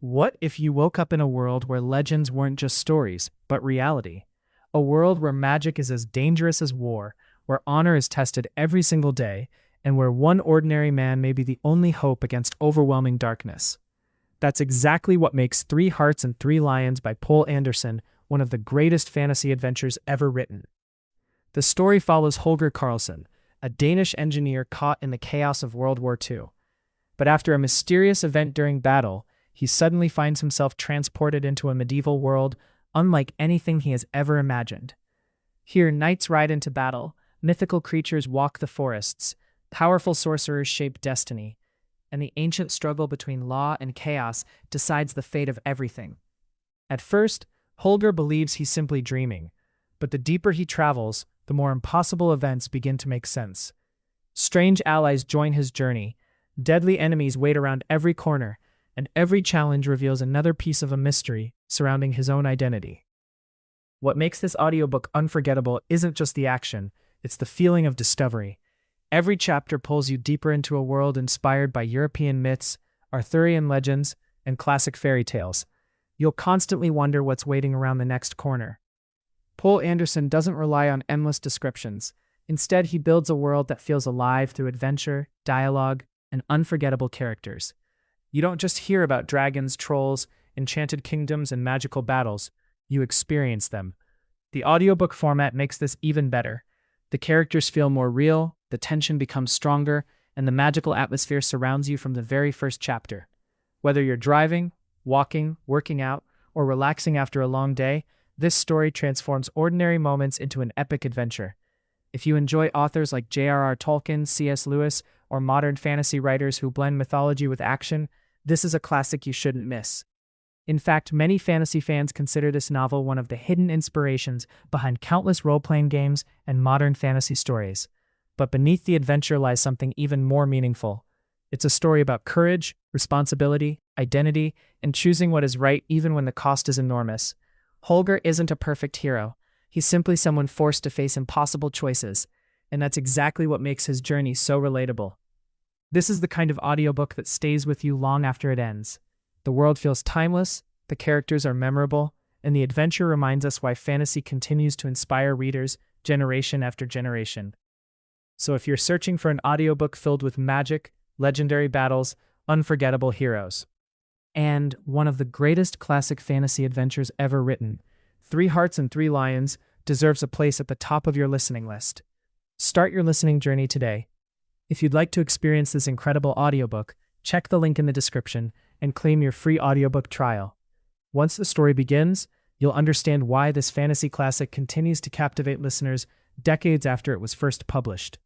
What if you woke up in a world where legends weren't just stories, but reality? A world where magic is as dangerous as war, where honor is tested every single day, and where one ordinary man may be the only hope against overwhelming darkness. That's exactly what makes Three Hearts and Three Lions by Poul Anderson one of the greatest fantasy adventures ever written. The story follows Holger Carlsen, a Danish engineer caught in the chaos of World War II. But after a mysterious event during battle, he suddenly finds himself transported into a medieval world unlike anything he has ever imagined. Here, knights ride into battle, mythical creatures walk the forests, powerful sorcerers shape destiny, and the ancient struggle between law and chaos decides the fate of everything. At first, Holger believes he's simply dreaming, but the deeper he travels, the more impossible events begin to make sense. Strange allies join his journey, deadly enemies wait around every corner, and every challenge reveals another piece of a mystery surrounding his own identity. What makes this audiobook unforgettable isn't just the action, it's the feeling of discovery. Every chapter pulls you deeper into a world inspired by European myths, Arthurian legends, and classic fairy tales. You'll constantly wonder what's waiting around the next corner. Poul Anderson doesn't rely on endless descriptions. Instead, he builds a world that feels alive through adventure, dialogue, and unforgettable characters. You don't just hear about dragons, trolls, enchanted kingdoms, and magical battles. You experience them. The audiobook format makes this even better. The characters feel more real, the tension becomes stronger, and the magical atmosphere surrounds you from the very first chapter. Whether you're driving, walking, working out, or relaxing after a long day, this story transforms ordinary moments into an epic adventure. If you enjoy authors like J.R.R. Tolkien, C.S. Lewis, or modern fantasy writers who blend mythology with action, this is a classic you shouldn't miss. In fact, many fantasy fans consider this novel one of the hidden inspirations behind countless role-playing games and modern fantasy stories. But beneath the adventure lies something even more meaningful. It's a story about courage, responsibility, identity, and choosing what is right even when the cost is enormous. Holger isn't a perfect hero. He's simply someone forced to face impossible choices, and that's exactly what makes his journey so relatable. This is the kind of audiobook that stays with you long after it ends. The world feels timeless, the characters are memorable, and the adventure reminds us why fantasy continues to inspire readers generation after generation. So if you're searching for an audiobook filled with magic, legendary battles, unforgettable heroes, and one of the greatest classic fantasy adventures ever written, Three Hearts and Three Lions deserves a place at the top of your listening list. Start your listening journey today. If you'd like to experience this incredible audiobook, check the link in the description and claim your free audiobook trial. Once the story begins, you'll understand why this fantasy classic continues to captivate listeners decades after it was first published.